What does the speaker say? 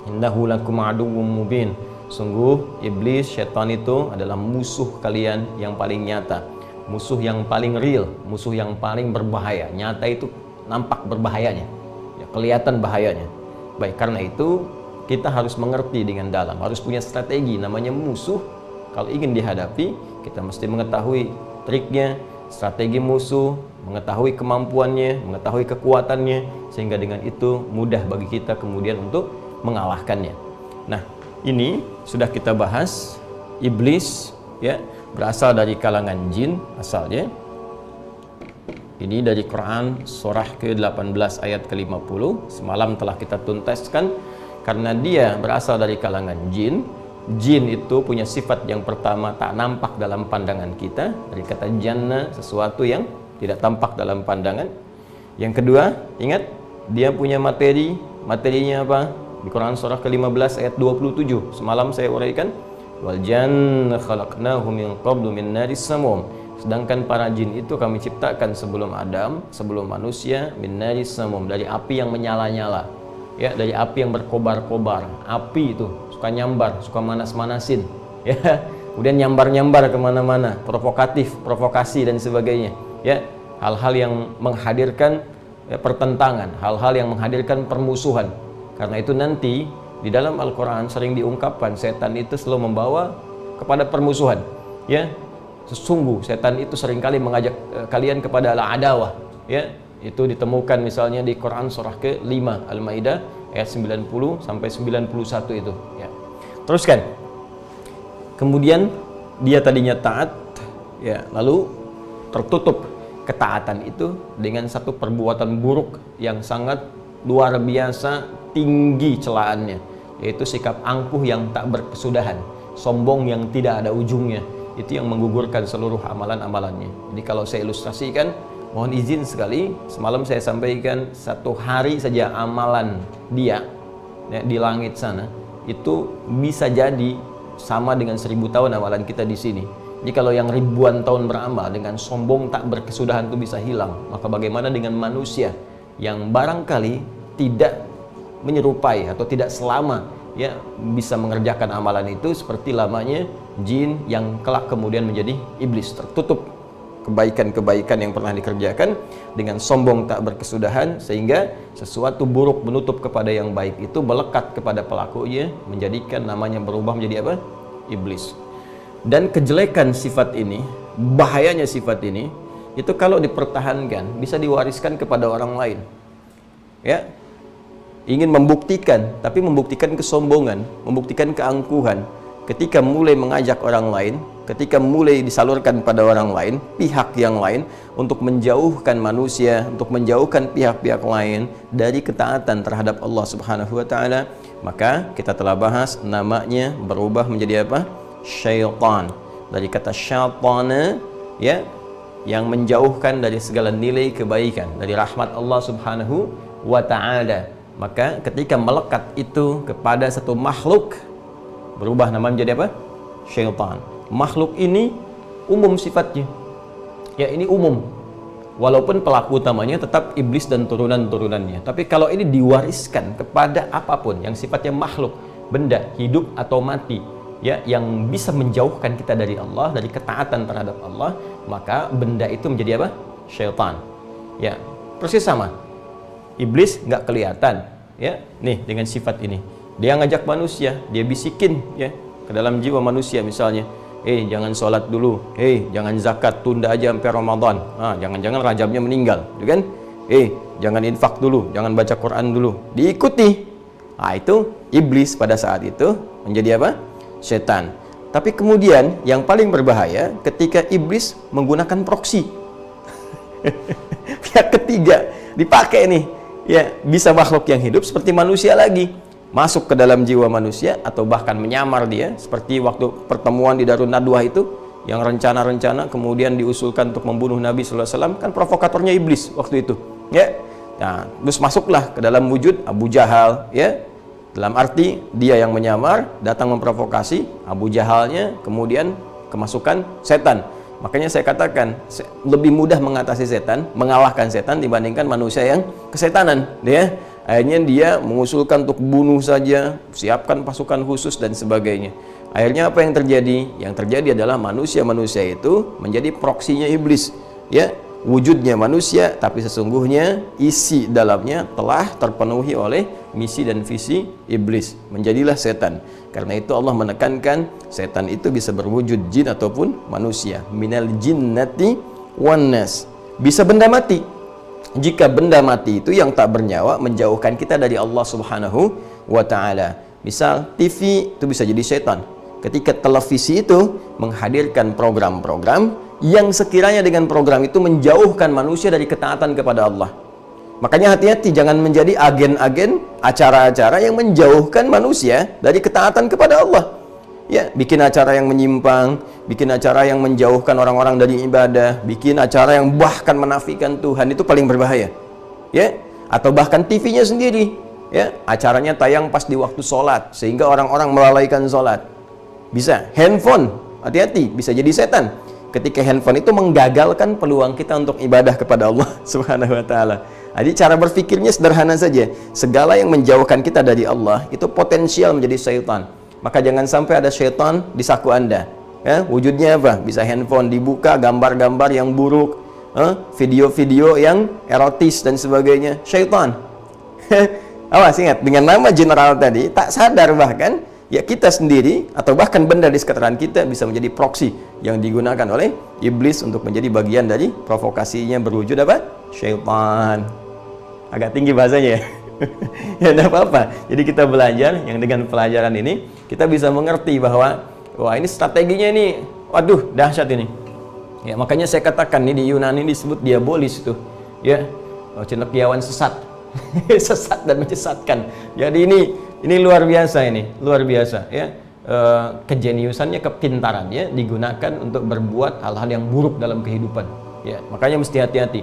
Innahu lakum aduwwum mubin. Sungguh iblis, syaitan itu adalah musuh kalian yang paling nyata, musuh yang paling real, musuh yang paling berbahaya. Nyata itu nampak berbahayanya, ya, kelihatan bahayanya. Baik, karena itu kita harus mengerti dengan dalam, harus punya strategi. Namanya musuh, kalau ingin dihadapi, kita mesti mengetahui triknya, strategi musuh, mengetahui kemampuannya, mengetahui kekuatannya, sehingga dengan itu mudah bagi kita kemudian untuk mengalahkannya. Nah, ini sudah kita bahas. Iblis, ya, berasal dari kalangan jin asalnya. Ini dari Quran surah ke-18 ayat ke-50. Semalam telah kita tuntaskan, karena dia berasal dari kalangan jin. Jin itu punya sifat yang pertama, tak nampak dalam pandangan kita. Dari kata janna, sesuatu yang tidak tampak dalam pandangan. Yang kedua, ingat, dia punya materi. Materinya apa? Di Quran surah ke-15 ayat 27. Semalam saya uraikan, wal janna khalaqnahu min qablu min naris samum. Sedangkan para jin itu kami ciptakan sebelum Adam, sebelum manusia, min naris samum, dari api yang menyala-nyala. Ya, dari api yang berkobar-kobar. Api itu suka nyambar, suka manas-manasin, ya. Kemudian nyambar-nyambar kemana-mana, provokatif, provokasi dan sebagainya. Ya, hal-hal yang menghadirkan, ya, pertentangan, hal-hal yang menghadirkan permusuhan. Karena itu nanti di dalam Al-Quran sering diungkapkan setan itu selalu membawa kepada permusuhan. Ya, sesungguh setan itu seringkali mengajak kalian kepada al-adawah. Ya, itu ditemukan misalnya di Quran surah ke-5 Al-Maidah ayat 90 sampai 91 itu. Ya. Teruskan. Kemudian dia tadinya taat, ya, lalu tertutup ketaatan itu dengan satu perbuatan buruk yang sangat luar biasa tinggi celaannya, yaitu sikap angkuh yang tak berkesudahan, sombong yang tidak ada ujungnya. Itu yang menggugurkan seluruh amalan-amalannya. Jadi kalau saya ilustrasikan, mohon izin sekali, semalam saya sampaikan, satu hari saja amalan dia, ya, di langit sana itu bisa jadi sama dengan 1000 tahun amalan kita di sini. Jadi kalau yang ribuan tahun beramal dengan sombong tak berkesudahan itu bisa hilang, maka bagaimana dengan manusia yang barangkali tidak menyerupai atau tidak selama, ya, bisa mengerjakan amalan itu seperti lamanya jin yang kelak kemudian menjadi iblis, tertutup kebaikan-kebaikan yang pernah dikerjakan dengan sombong tak berkesudahan, sehingga sesuatu buruk menutup kepada yang baik itu melekat kepada pelakunya, menjadikan namanya berubah menjadi apa? Iblis. Dan kejelekan sifat ini, bahayanya sifat ini, itu kalau dipertahankan bisa diwariskan kepada orang lain. Ya, ingin membuktikan, tapi membuktikan kesombongan, membuktikan keangkuhan. Ketika mulai mengajak orang lain, ketika mulai disalurkan pada orang lain, pihak yang lain, untuk menjauhkan manusia, untuk menjauhkan pihak-pihak lain dari ketaatan terhadap Allah Subhanahu wa Ta'ala, maka kita telah bahas namanya berubah menjadi apa? Syaitan. Dari kata syaitana, ya, yang menjauhkan dari segala nilai kebaikan, dari rahmat Allah Subhanahu wa Ta'ala. Maka ketika melekat itu kepada satu makhluk, berubah nama menjadi apa? Syaitan. Makhluk ini umum sifatnya. Ya, ini umum. Walaupun pelaku utamanya tetap iblis dan turunan-turunannya. Tapi kalau ini diwariskan kepada apapun yang sifatnya makhluk, benda, hidup atau mati, ya, yang bisa menjauhkan kita dari Allah, dari ketaatan terhadap Allah, maka benda itu menjadi apa? Syaitan. Ya, persis sama. Iblis nggak kelihatan, ya, nih dengan sifat ini. Dia ngajak manusia, dia bisikin, ya, ke dalam jiwa manusia misalnya, jangan sholat dulu, jangan zakat, tunda aja sampai Ramadan, jangan-jangan Rajabnya meninggal, gitu kan? Jangan infak dulu, jangan baca Quran dulu, diikuti. Itu iblis pada saat itu menjadi apa? Setan. Tapi kemudian yang paling berbahaya ketika iblis menggunakan proksi. Pihak ketiga dipakai nih, ya, bisa makhluk yang hidup seperti manusia lagi, masuk ke dalam jiwa manusia atau bahkan menyamar dia, seperti waktu pertemuan di Darun Nadwah itu, yang rencana-rencana kemudian diusulkan untuk membunuh Nabi sallallahu alaihi wasallam, kan provokatornya iblis waktu itu, ya. Nah, terus masuklah ke dalam wujud Abu Jahal, ya, dalam arti dia yang menyamar, datang memprovokasi Abu Jahalnya, kemudian kemasukan setan. Makanya saya katakan lebih mudah mengatasi setan, mengalahkan setan dibandingkan manusia yang kesetanan, ya. Akhirnya dia mengusulkan untuk bunuh saja, siapkan pasukan khusus dan sebagainya. Akhirnya apa yang terjadi? Yang terjadi adalah manusia-manusia itu menjadi proksinya iblis. Ya, wujudnya manusia, tapi sesungguhnya isi dalamnya telah terpenuhi oleh misi dan visi iblis. Menjadilah setan. Karena itu Allah menekankan setan itu bisa berwujud jin ataupun manusia. Minal jinnati wan nas. Bisa benda mati. Jika benda mati itu yang tak bernyawa menjauhkan kita dari Allah Subhanahu wa ta'ala. Misal TV itu bisa jadi setan. Ketika televisi itu menghadirkan program-program yang sekiranya dengan program itu menjauhkan manusia dari ketaatan kepada Allah. Makanya hati-hati, jangan menjadi agen-agen acara-acara yang menjauhkan manusia dari ketaatan kepada Allah. Ya, bikin acara yang menyimpang, bikin acara yang menjauhkan orang-orang dari ibadah, bikin acara yang bahkan menafikan Tuhan, itu paling berbahaya. Ya, atau bahkan TV-nya sendiri, ya, acaranya tayang pas di waktu sholat, sehingga orang-orang melalaikan sholat. Bisa, handphone, hati-hati, bisa jadi setan. Ketika handphone itu menggagalkan peluang kita untuk ibadah kepada Allah Subhanahu wa ta'ala. Jadi cara berpikirnya sederhana saja. Segala yang menjauhkan kita dari Allah itu potensial menjadi syaitan. Maka jangan sampai ada syaitan di saku Anda. Ya, wujudnya apa? Bisa handphone dibuka, gambar-gambar yang buruk, video-video yang erotis dan sebagainya. Syaitan. Awas, ingat, dengan nama general tadi, tak sadar bahkan ya kita sendiri atau bahkan benda di sekitaran kita bisa menjadi proksi yang digunakan oleh iblis untuk menjadi bagian dari provokasinya berwujud apa? Syaitan. Agak tinggi bahasanya ya. Ya tidak apa-apa. Jadi kita belajar yang dengan pelajaran ini kita bisa mengerti bahwa wah ini strateginya ini, waduh dahsyat ini. Ya makanya saya katakan ini di Yunani disebut diabolis itu. Ya, cendekiawan sesat, sesat dan menyesatkan. Jadi ini luar biasa ini, luar biasa ya. Kejeniusannya, kepintarannya digunakan untuk berbuat hal-hal yang buruk dalam kehidupan. Ya makanya mesti hati-hati.